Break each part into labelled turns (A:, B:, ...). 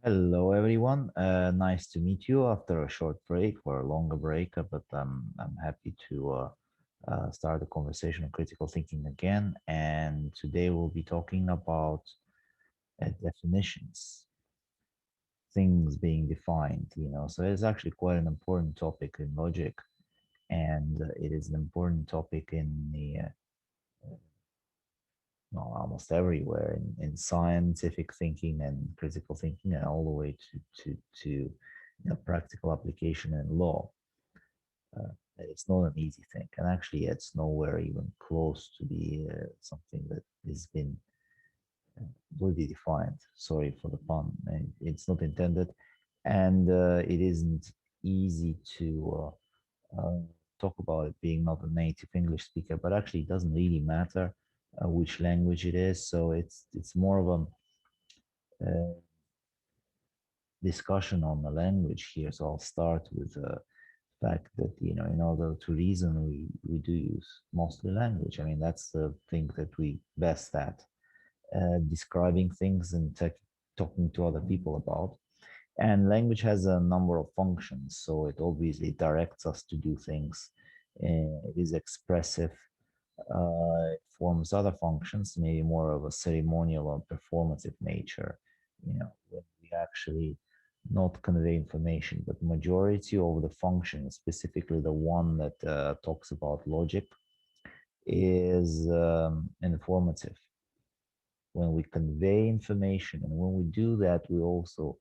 A: Hello, everyone. Nice to meet you after a short break or a longer break, but I'm happy to start the conversation on critical thinking again. And today we'll be talking about definitions, things being defined. So it's actually quite an important topic in logic, and it is an important topic in well, almost everywhere in scientific thinking and critical thinking, and all the way to practical application in law. Uh, it's not an easy thing, and actually, it's nowhere even close to be something that has been really defined. Sorry for the pun. It's not intended, and it isn't easy to talk about it being not a native English speaker, but actually, it doesn't really matter which language it is. So it's more of a discussion on the language here. So I'll start with the fact that in order to reason, we do use mostly language. I mean, that's the thing that we best at describing things and talking to other people about. And language has a number of functions, so it obviously directs us to do things. It is expressive. It forms other functions, maybe more of a ceremonial or performative nature. When we actually not convey information, but majority of the functions, specifically the one that talks about logic, is informative. When we convey information, and when we do that, we also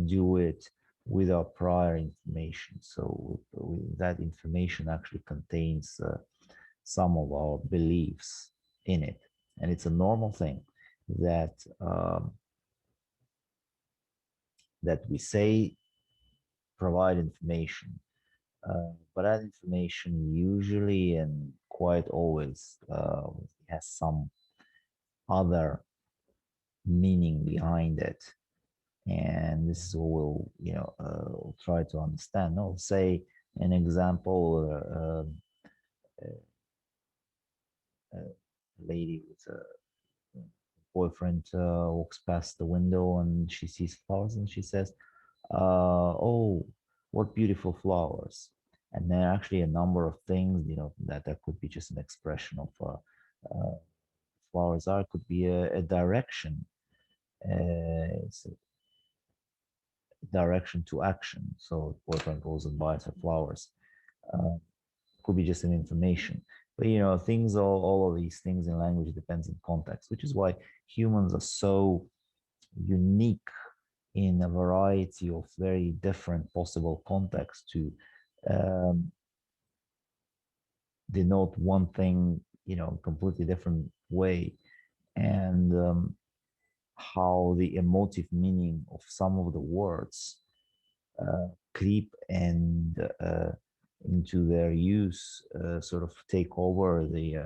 A: do it without prior information. So that information actually contains some of our beliefs in it, and it's a normal thing that that we say provide information, but that information usually and quite always has some other meaning behind it, and this is what we'll try to understand. I'll say an example: a lady with a boyfriend walks past the window and she sees flowers and she says, "Oh, what beautiful flowers!" And there are actually a number of things, that could be just an expression of flowers are. It could be a direction. It's a direction to action. So boyfriend goes and buys her flowers. Uh, could be just an information. But things, all of these things in language depends on context, which is why humans are so unique in a variety of very different possible contexts to um, denote one thing, completely different way. And how the emotive meaning of some of the words creep and into their use, sort of take over the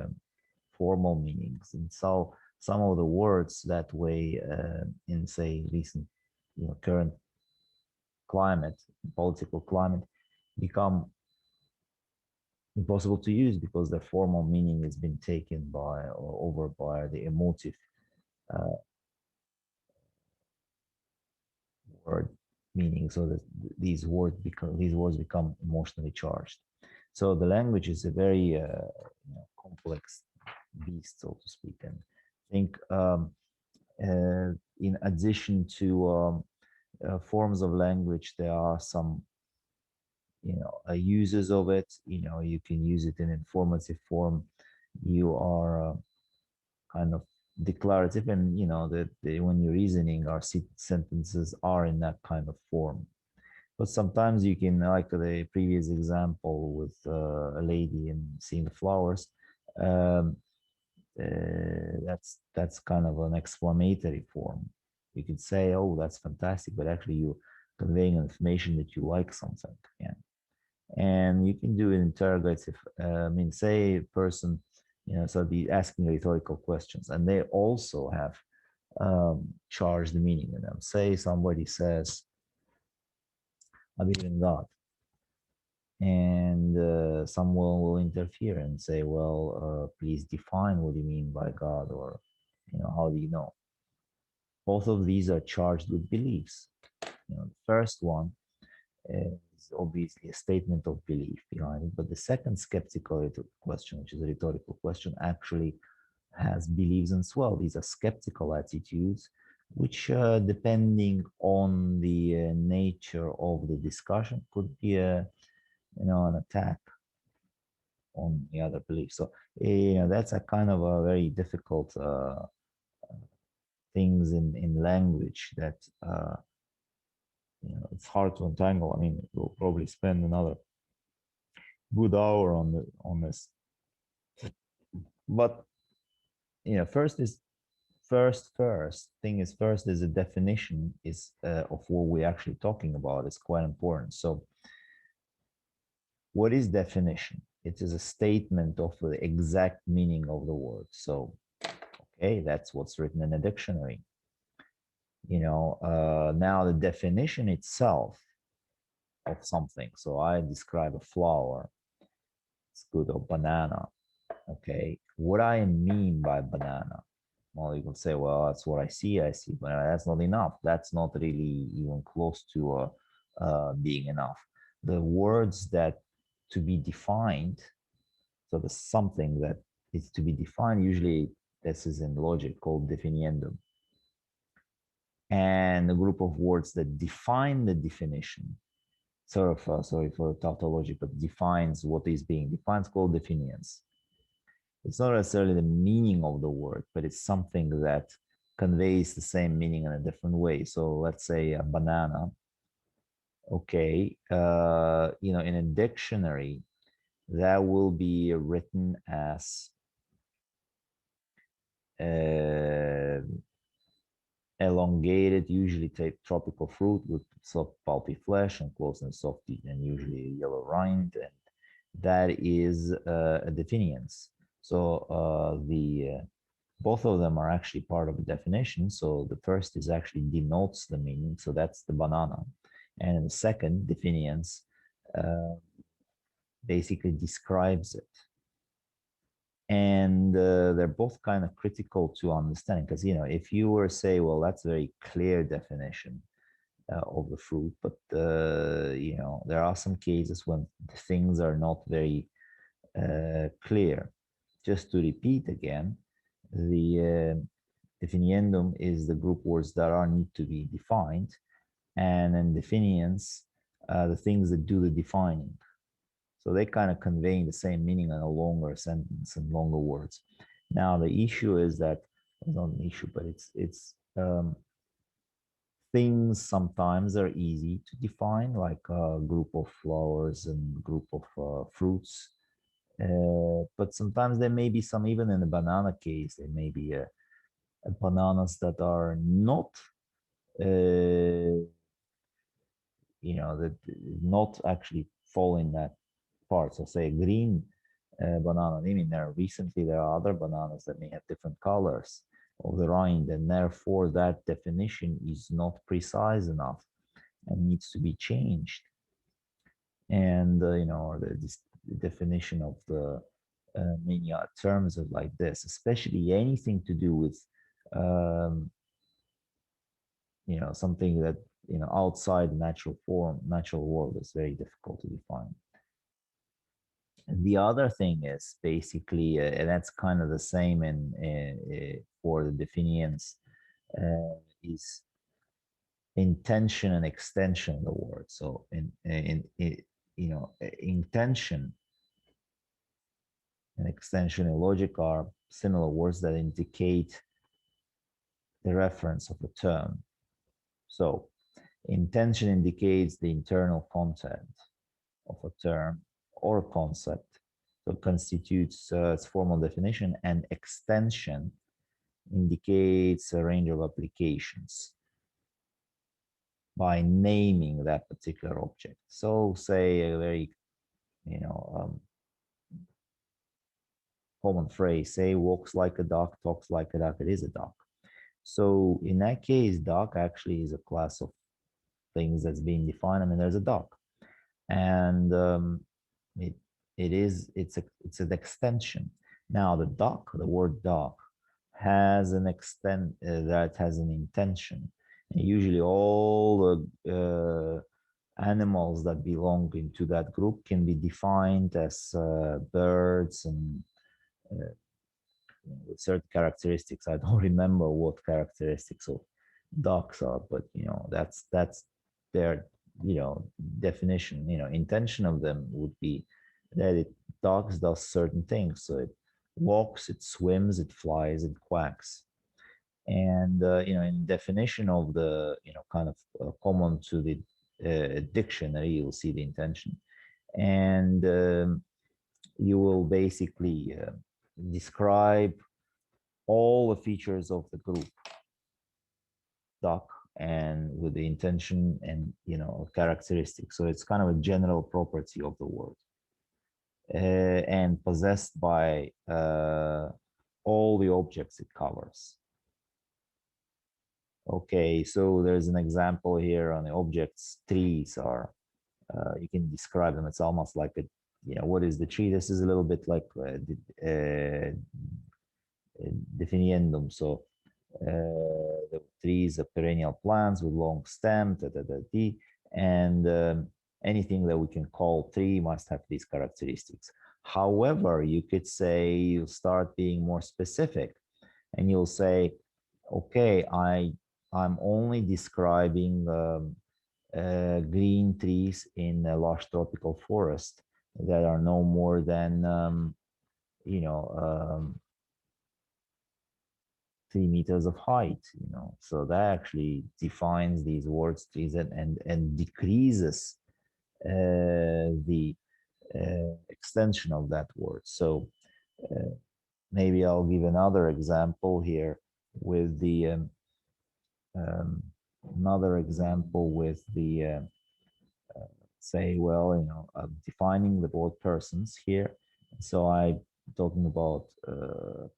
A: formal meanings. And so some of the words that way in, say, recent, current climate, political climate, become impossible to use because their formal meaning has been taken by or over by the emotive uh, word meaning, so that these words become emotionally charged. So the language is a very complex beast, so to speak. And I think in addition to forms of language, there are some uses of it. You can use it in informative form. You are kind of declarative, and that when you're reasoning, our sentences are in that kind of form. But sometimes you can, like the previous example with a lady and seeing the flowers, um, that's kind of an exclamatory form. You could say, "Oh, that's fantastic," but actually you're conveying information that you like something. Yeah, and you can do it interrogative. I mean, say a person, so be asking rhetorical questions, and they also have charged meaning in them. Say somebody says, "I believe in God," and someone will interfere and say, "Well, please define what you mean by God," or, "How do you know?" Both of these are charged with beliefs. The first one is obviously a statement of belief behind it, but the second skeptical question, which is a rhetorical question, actually has beliefs as well. These are skeptical attitudes, which, depending on the nature of the discussion, could be an attack on the other belief. So, that's a kind of a very difficult things in language that it's hard to untangle. I mean, we'll probably spend another good hour on this. But first thing is first is a definition is of what we're actually talking about is quite important. So, what is definition? It is a statement of the exact meaning of the word. So, okay, that's what's written in a dictionary. Now the definition itself of something. So I describe a flower. It's good, or banana. Okay, what I mean by banana? Well, you can say, well, that's what I see. I see, but that's not enough. That's not really even close to being enough. The words that to be defined. So the something that is to be defined. Usually, this is in logic called definiendum, and a group of words that define the definition. Sort of, sorry for the tautology, but defines what is being defined. It's called definiens. It's not necessarily the meaning of the word, but it's something that conveys the same meaning in a different way. So let's say a banana. Okay, in a dictionary, that will be written as uh, elongated, usually tropical fruit with soft, pulpy flesh and close and soft and usually a yellow rind, and that is a definiens. So the both of them are actually part of a definition. So the first is actually denotes the meaning. So that's the banana. And the second, definiens, uh, basically describes it. And they're both kind of critical to understanding because, if you were to say, well, that's a very clear definition of the fruit, but, there are some cases when things are not very clear. Just to repeat again, the definiendum is the group words that are need to be defined, and then definiens, the things that do the defining. So they kind of conveying the same meaning in a longer sentence and longer words. Now the issue is that it's not an issue, but things sometimes are easy to define, like a group of flowers and group of fruits. But sometimes there may be some, even in the banana case, there may be bananas that are not, that not actually fall in that part. So say green banana. I mean, there are other bananas that may have different colors of the rind, and therefore that definition is not precise enough and needs to be changed. And this definition of the many terms of like this, especially anything to do with um, something that outside natural form, natural world is very difficult to define. And the other thing is basically, and that's kind of the same for the definitions, is intention and extension of the word. So intention and extension in logic are similar words that indicate the reference of a term. So intention indicates the internal content of a term or concept. So it constitutes its formal definition, and extension indicates a range of applications by naming that particular object. So say a very, common phrase, say walks like a duck, talks like a duck, it is a duck. So in that case, duck actually is a class of things that's being defined. I mean, there's a duck, and it it's an extension. Now the word duck has an extent that has an intention. And usually, all the animals that belong into that group can be defined as birds and with certain characteristics. I don't remember what characteristics of ducks are, but that's their definition. Intention of them would be that it ducks does certain things. So it walks, it swims, it flies, it quacks. And in definition of the kind of common to the dictionary, you'll see the intention, and you will basically describe all the features of the group duck and with the intention and characteristics. So it's kind of a general property of the word and possessed by all the objects it covers. Okay, so there's an example here on the objects. Trees are, you can describe them. It's almost like a, what is the tree? This is a little bit like definiendum. So the trees are perennial plants with long stem, and anything that we can call tree must have these characteristics. However, you could say you start being more specific, and you'll say, okay, I'm only describing green trees in a lush tropical forest that are no more than you know um, 3 meters of height. So that actually defines these words trees and decreases the extension of that word. So maybe I'll give another example here with the um, another example with the say, well, defining the word persons here. So I'm talking about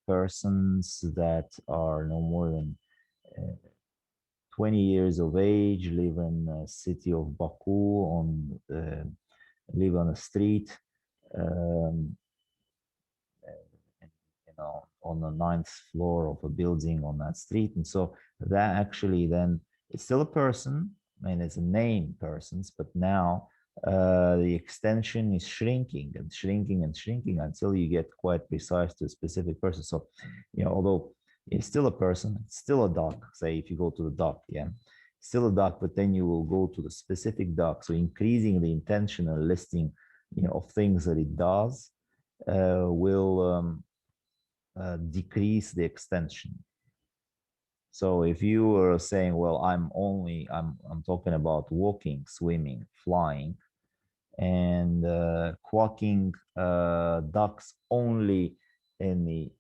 A: persons that are no more than 20 years of age, live in the city of Baku, live on a street, um, on the ninth floor of a building on that street. And so that actually then it's still a person. I mean, it's a name persons, but now the extension is shrinking and shrinking and shrinking until you get quite precise to a specific person. So, although it's still a person, it's still a duck. Say if you go to the duck, yeah, still a duck, but then you will go to the specific duck. So increasing the intentional listing, of things that it does will decrease the extension. So if you are saying, well, I'm talking about walking, swimming, flying, and quacking ducks only in the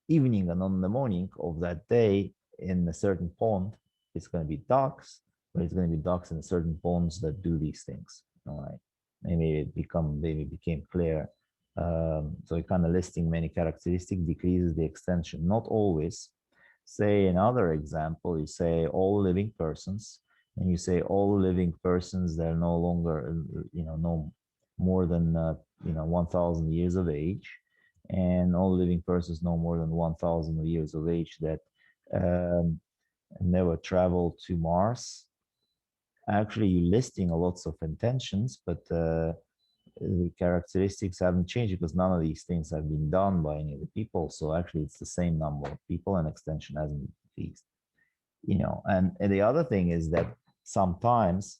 A: evening and on the morning of that day in a certain pond, it's going to be ducks, but it's going to be ducks in certain ponds that do these things. All right. Maybe it became clear. So it kind of listing many characteristics decreases the extension. Not always. Say another example, you say all living persons, and you say all living persons that are no longer, no more than 1,000 years of age, and all living persons no more than 1,000 years of age that um, never traveled to Mars. Actually, you're listing lots of intentions, but the characteristics haven't changed because none of these things have been done by any of the people. So actually, it's the same number of people, and extension hasn't increased. And the other thing is that sometimes,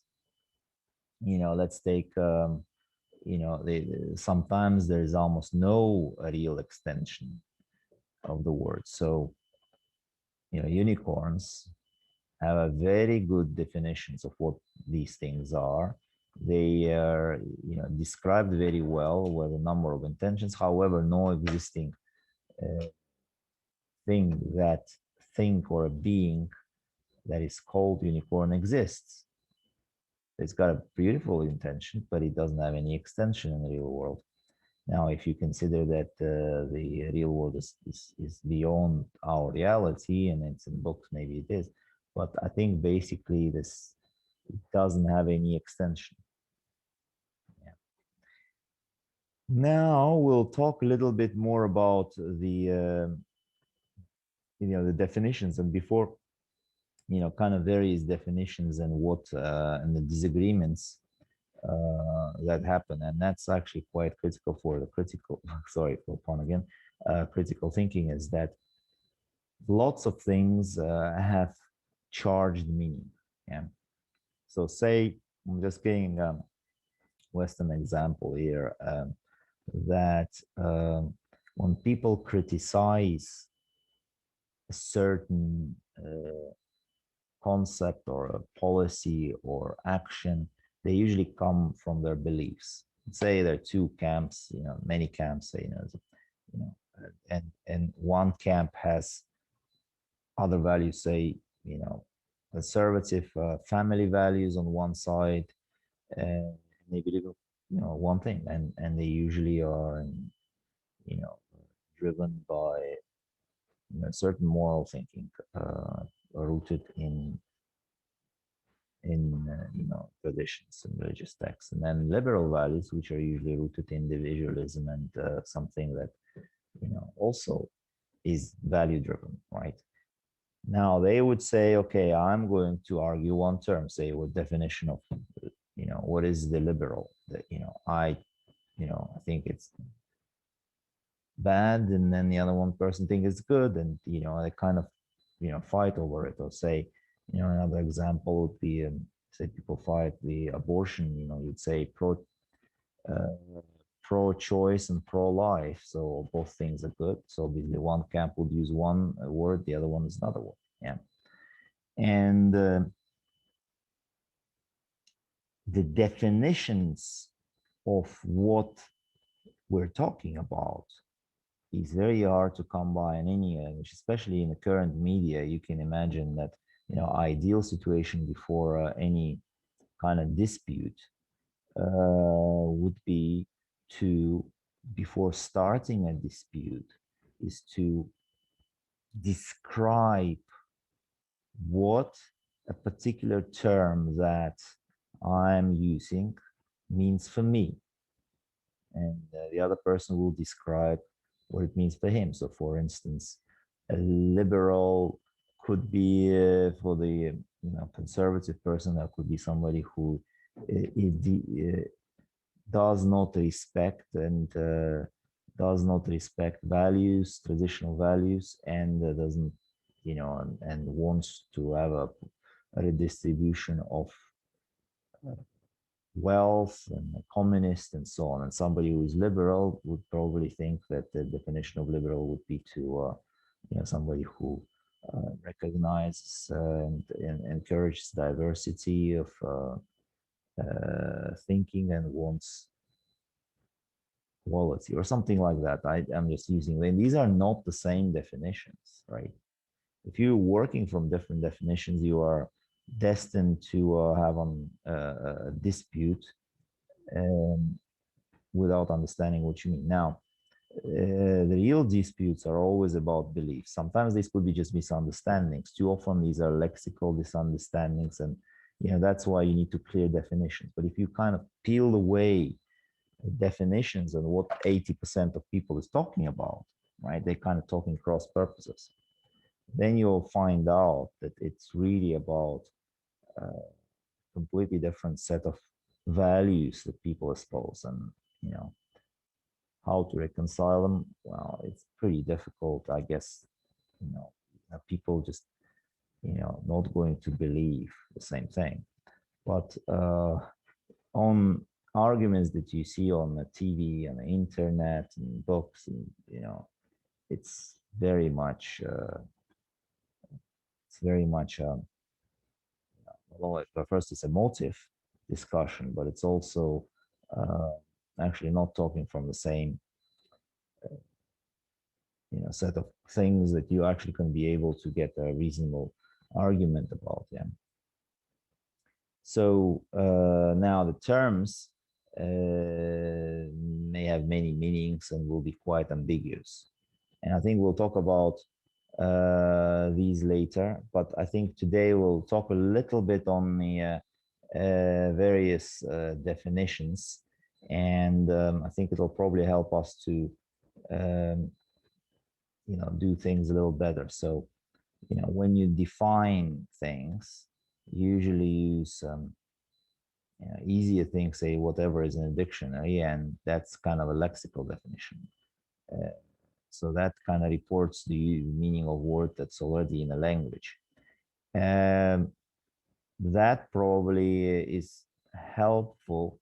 A: let's take sometimes there's almost no real extension of the word. So, unicorns have a very good definitions of what these things are. They are, described very well with a number of intentions. However, no existing uh, thing that think or a being that is called unicorn exists. It's got a beautiful intention, but it doesn't have any extension in the real world. Now, if you consider that the real world is beyond our reality and it's in books, maybe it is. But I think basically this doesn't have any extension. Yeah. Now we'll talk a little bit more about the the definitions, and before kind of various definitions and what and the disagreements that happen, and that's actually quite critical for the critical sorry for pun again, critical thinking, is that lots of things have charged meaning. Yeah. So say, I'm just getting Western example here, that when people criticize a certain concept or a policy or action, they usually come from their beliefs. Say there are two camps, many camps, say, you know, and one camp has other values, say, conservative family values on one side, and they believe, one thing, and they usually are, you know, driven by certain moral thinking, rooted in traditions and religious texts, and then liberal values, which are usually rooted in individualism and something that also is value driven, right? Now they would say, okay, I'm going to argue one term, say, what definition of what is the liberal, that I think it's bad, and then the other one person think it's good, and they kind of fight over it. Or say, another example would be, say people fight the abortion, you'd say uh, pro-choice and pro-life, so both things are good. So obviously one camp would use one word, the other one is another one. Yeah. And the definitions of what we're talking about is very hard to come by in any language, especially in the current media. You can imagine that, ideal situation before any kind of dispute would be to, before starting a dispute, is to describe what a particular term that I'm using means for me, and the other person will describe what it means for him. So, for instance, a liberal could be for the conservative person. That could be somebody who does not respect and values, traditional values, and doesn't, and wants to have a redistribution of wealth and a communist and so on. And somebody who is liberal would probably think that the definition of liberal would be to, somebody who recognizes and encourages diversity of thinking and wants quality or something like that. I'm just using them. These are not the same definitions, right? If you're working from different definitions, you are destined to have a dispute um, without understanding what you mean. Now, the real disputes are always about beliefs. Sometimes these could be just misunderstandings. Too often, these are lexical misunderstandings, and that's why you need to clear definitions. But if you kind of peel away definitions and what 80% of people is talking about, right? They're kind of talking cross purposes. Then you'll find out that it's really about a completely different set of values that people espouse, and you know how to reconcile them. Well, it's pretty difficult, I guess. People just not going to believe the same thing. But on arguments that you see on the TV and the internet and books, and it's very much well, first it's emotive discussion, but it's also uh, actually not talking from the same set of things that you actually can be able to get a reasonable argument about. Yeah. So now the terms may have many meanings and will be quite ambiguous. And I think we'll talk about these later, but I think today we'll talk a little bit on the various definitions, and I think it'll probably help us to um, do things a little better. So, when you define things, usually use easier things, say whatever is in a dictionary, and that's kind of a lexical definition. Uh, so that kind of reports the meaning of word that's already in a language. Um, that probably is helpful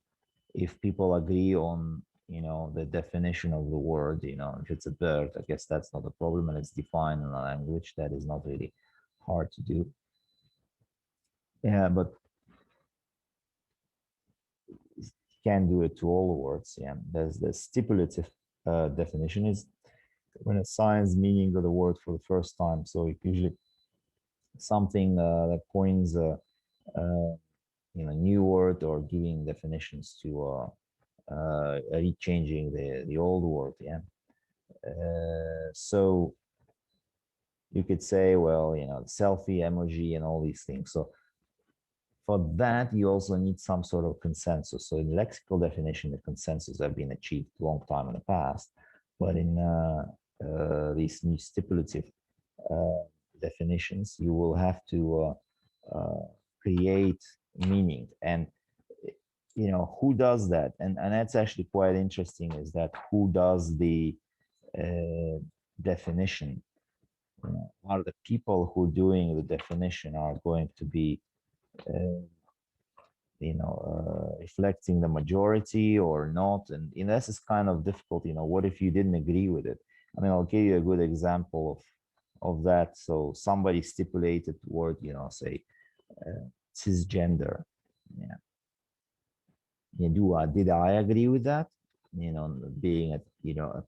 A: if people agree on the definition of the word. If it's a bird, I guess that's not a problem, and it's defined in a language. That is not really hard to do. Yeah, but you can't do it to all the words. Yeah, there's the stipulative definition is when it assigns meaning to the word for the first time. So it usually something that coins uh, new word or giving definitions to rechanging the old word. Yeah. So you could say, well, selfie emoji and all these things. So for that, you also need some sort of consensus. So in lexical definition, the consensus have been achieved a long time in the past, but in these new stipulative uh, definitions, you will have to create meaning. And who does that? And that's actually quite interesting. Is that who does the definition? Are the people who are doing the definition are going to be uh, reflecting the majority or not? And this is kind of difficult. What if you didn't agree with it? I mean, I'll give you a good example of that. So somebody stipulated word, say cisgender. Yeah. Did I agree with that? Being a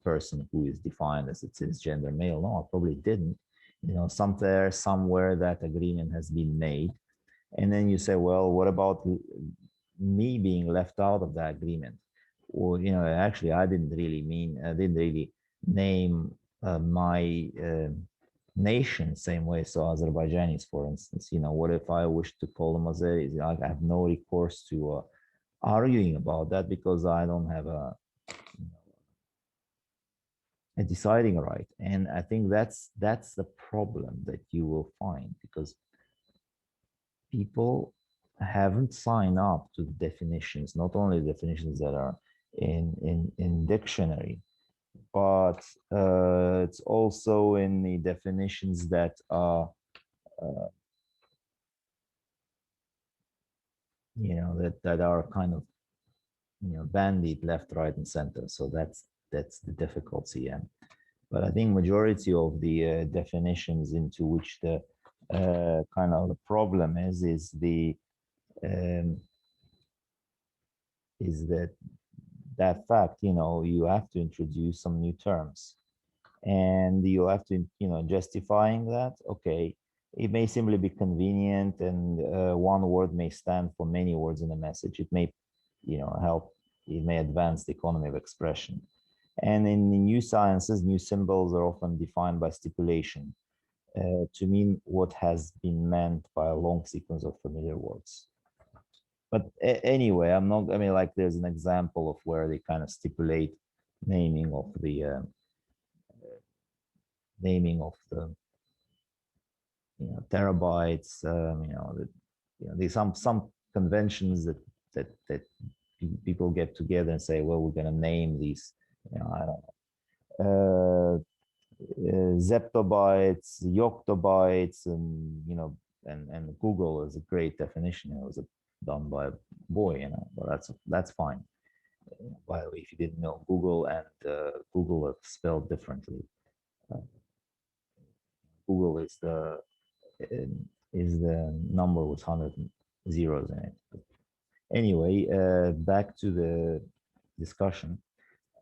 A: person who is defined as a cisgender male. No, I probably didn't. Somewhere that agreement has been made. And then you say, well, what about me being left out of that agreement? Or, actually, I didn't really name my nation same way. So Azerbaijanis, for instance, what if I wish to call them Azeris? I have no recourse to arguing about that because I don't have a deciding right. And I think that's the problem that you will find, because people haven't signed up to the definitions, not only the definitions that are in dictionary, but it's also in the definitions that are uh, that are kind of bandied left, right, and center. So that's the difficulty. And but I think majority of the definitions into which the kind of the problem is the um, is that fact. You have to introduce some new terms, and you have to justifying that. Okay, it may simply be convenient, and one word may stand for many words in a message. It may help, it may advance the economy of expression. And in the new sciences, new symbols are often defined by stipulation to mean what has been meant by a long sequence of familiar words. But anyway, I mean, like, there's an example of where they kind of stipulate naming of the naming of the terabytes. There's some conventions that people get together and say, well, we're going to name these. I don't know, zeptobytes, yoctobytes, and and Google is a great definition. It was done by a boy, but that's fine. By the way, if you didn't know, Google and Google are spelled differently. Uh, Google is the number with 100 zeros in it. But anyway, back to the discussion.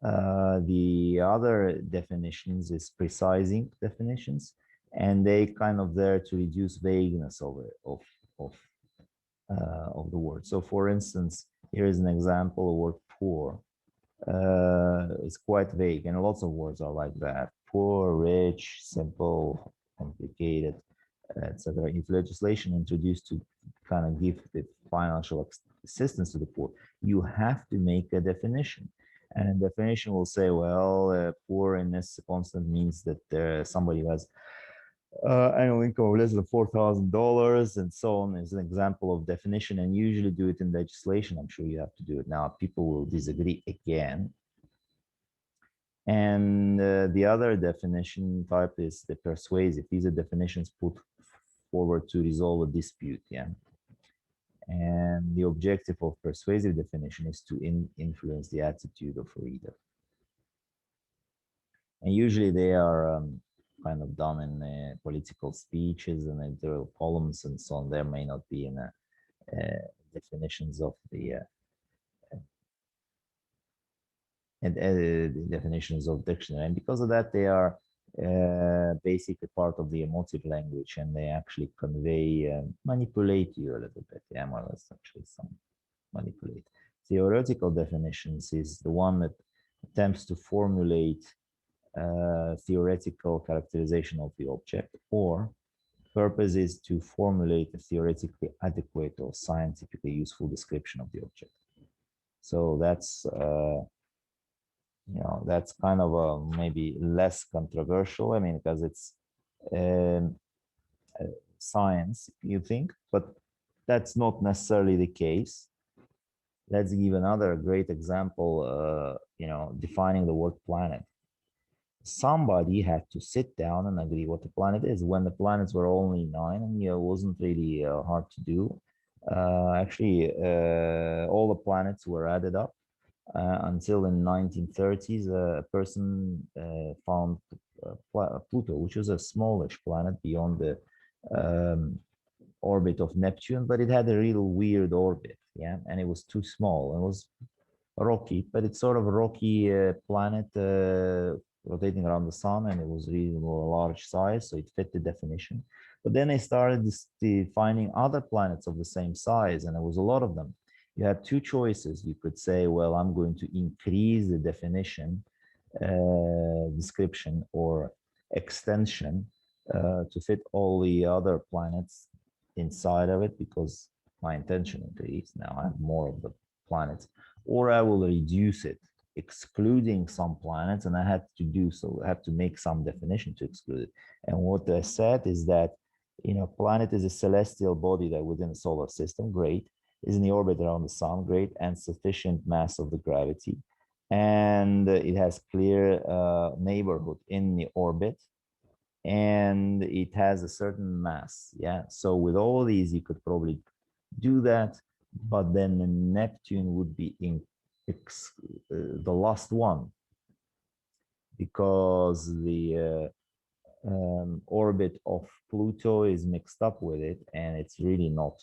A: The other definitions is precising definitions, and they kind of there to reduce vagueness of of the word. So, for instance, here is an example of word poor. It's quite vague, and lots of words are like that: poor, rich, simple, complicated, etc. If legislation introduced to kind of give the financial assistance to the poor, you have to make a definition. And definition will say, well, poor in this constant means that somebody who has annual income of less than $4,000 and so on is an example of definition, and usually do it in legislation. I'm sure you have to do it now. People will disagree again. And the other definition type is the persuasive. These are definitions put forward to resolve a dispute. Yeah. And the objective of persuasive definition is to influence the attitude of a reader. And usually they are kind of done in political speeches and editorial columns and so on. There may not be in definitions of the definitions of dictionary, and because of that, they are basically part of the emotive language, and they actually convey, manipulate you a little bit. Yeah, more or less, actually, some manipulate. Theoretical definitions is the one that attempts to formulate theoretical characterization of the object, or purpose is to formulate a theoretically adequate or scientifically useful description of the object. So that's that's kind of a maybe less controversial. I mean, because it's um, science, you think, but that's not necessarily the case. Let's give another great example. Defining the word planet. Somebody had to sit down and agree what the planet is. When the planets were only nine, and it wasn't really hard to do. Actually, all the planets were added up until in 1930s, a person found Pluto, which was a smallish planet beyond the um, orbit of Neptune, but it had a real weird orbit, yeah, and it was too small. It was rocky, but it's sort of a rocky planet rotating around the sun, and it was really a large size, so it fit the definition. But then they started finding other planets of the same size, and there was a lot of them. You had two choices. You could say, well, I'm going to increase the definition, description, or extension to fit all the other planets inside of it, because my intention increased. Now I have more of the planets, or I will reduce it, excluding some planets, and I had to do so. I have to make some definition to exclude it. And what I said is that, planet is a celestial body that within the solar system, great, is in the orbit around the sun, great, and sufficient mass of the gravity. And it has clear neighborhood in the orbit, and it has a certain mass. Yeah. So with all these, you could probably do that, but then the Neptune would be in the last one, because the orbit of Pluto is mixed up with it, and it's really not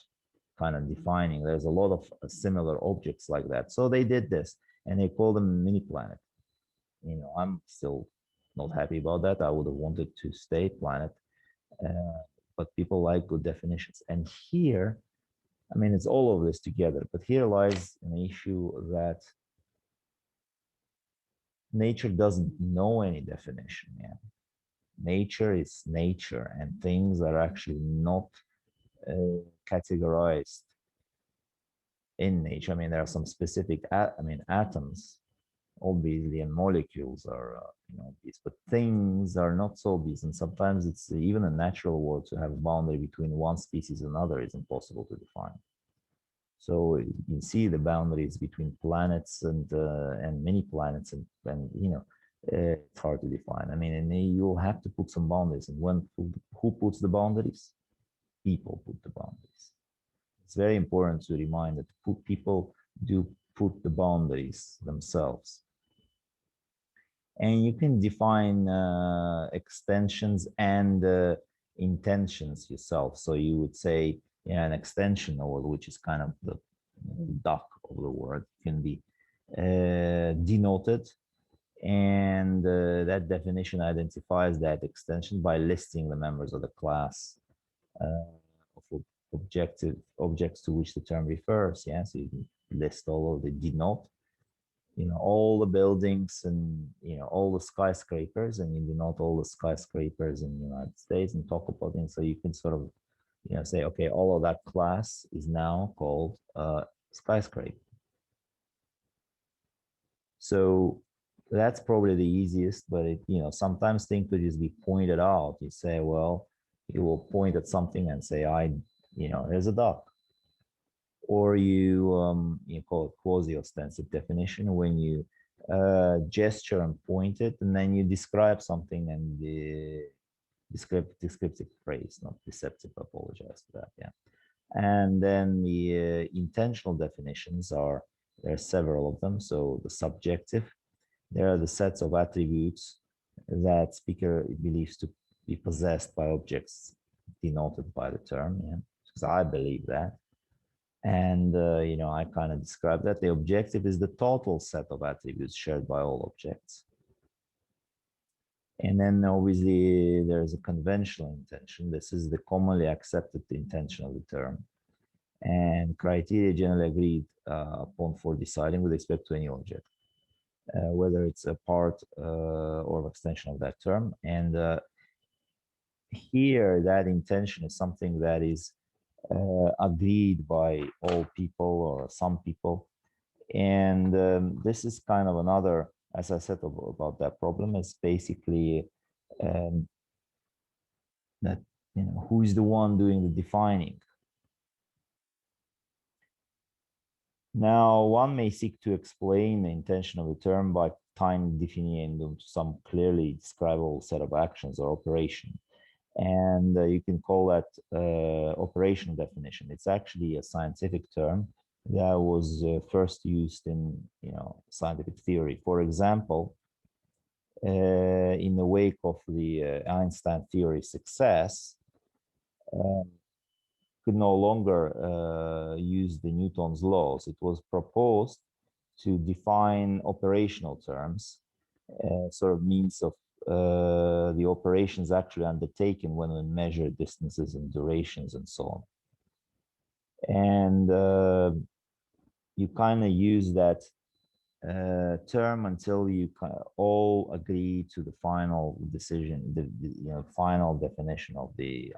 A: kind of defining. There's a lot of similar objects like that. So they did this, and they call them mini planet. I'm still not happy about that. I would have wanted to stay planet, uh, but people like good definitions. And here, I mean, it's all of this together, but here lies an issue that nature doesn't know any definition. Yeah. Nature is nature, and things are actually not categorized in nature. I mean, there are some specific, atoms, obviously, and molecules are, obvious, but things are not so obvious. And sometimes it's even a natural world to have a boundary between one species and another is impossible to define. So you can see the boundaries between planets and many planets, and it's hard to define. I mean, and you'll have to put some boundaries. And who puts the boundaries? People put the boundaries. It's very important to remind that people do put the boundaries themselves. And you can define extensions and intentions yourself. So you would say, an extension, or which is kind of the duck of the word, can be denoted, and that definition identifies that extension by listing the members of the class of objects to which the term refers. Yeah, so you can list all of the denote, all the buildings, and all the skyscrapers, and you denote all the skyscrapers in the United States, and talk about it. So you can sort of say, okay, all of that class is now called skyscraper. So that's probably the easiest, but sometimes things could just be pointed out. You say, well, you will point at something and say, there's a duck. Or you call it quasi-ostensive definition when you gesture and point it, and then you describe something and the descriptive phrase, not deceptive. I apologize for that. Yeah. And then the intentional definitions there are several of them. So the subjective, there are the sets of attributes that speaker believes to be possessed by objects denoted by the term. Yeah, because I believe that. And I kind of describe that the objective is the total set of attributes shared by all objects. And then obviously there's a conventional intention. This is the commonly accepted intention of the term, and criteria generally agreed upon for deciding with respect to any object, whether it's a part or extension of that term. And here, that intention is something that is agreed by all people or some people. And this is kind of another, as I said about that problem, is basically um, that, who is the one doing the defining. Now, one may seek to explain the intention of the term by tying definiendum to some clearly describable set of actions or operation. And you can call that operational definition. It's actually a scientific term that was first used in scientific theory. For example, in the wake of the Einstein theory success, could no longer use the Newton's laws. It was proposed to define operational terms, sort of means of the operations actually undertaken when we measure distances and durations and so on. And you kind of use that term until you all agree to the final decision, the final definition of the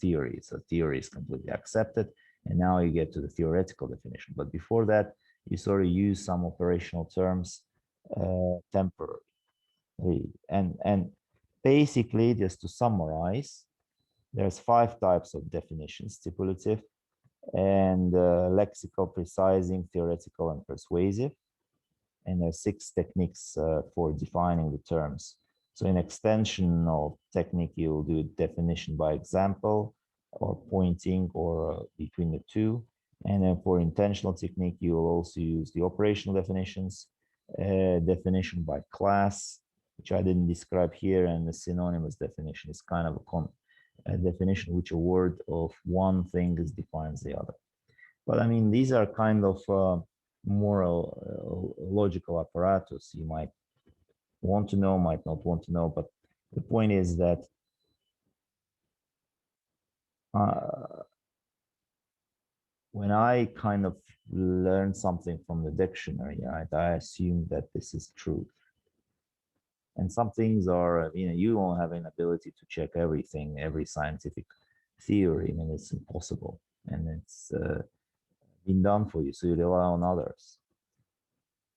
A: theory. So theory is completely accepted, and now you get to the theoretical definition. But before that, you sort of use some operational terms temporarily. And basically, just to summarize, there's 5 types of definitions: stipulative and lexical, precising, theoretical, and persuasive. And there are 6 techniques for defining the terms. So in extension of technique, you'll do definition by example or pointing or between the two. And then for intentional technique, you will also use the operational definitions, definition by class, which I didn't describe here, and the synonymous definition is kind of a definition which a word of one thing defines the other. But I mean, these are kind of moral logical apparatus you might want to know, might not want to know, but the point is that when I kind of learn something from the dictionary, right, I assume that this is truth. And some things are, you don't have an ability to check everything, every scientific theory. I mean, it's impossible, and it's been done for you, so you rely on others.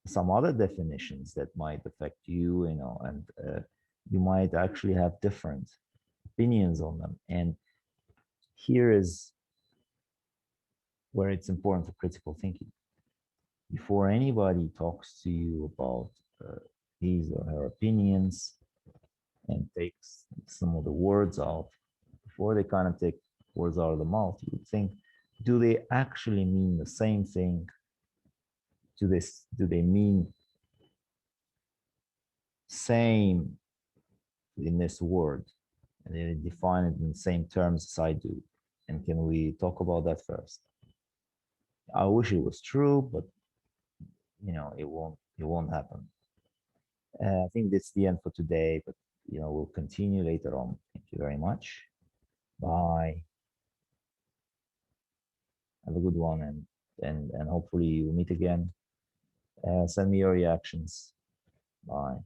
A: Some other definitions that might affect you, and you might actually have different opinions on them. And here is where it's important for critical thinking. Before anybody talks to you about his or her opinions and takes some of the words out, before they kind of take words out of the mouth, you would think, do they actually mean the same thing? Do they mean same in this word? And they define it in the same terms as I do. And can we talk about that first? I wish it was true, but it won't happen. I think that's the end for today, but we'll continue later on. Thank you very much. Bye. Have a good one, and hopefully we'll meet again. Send me your reactions. Bye.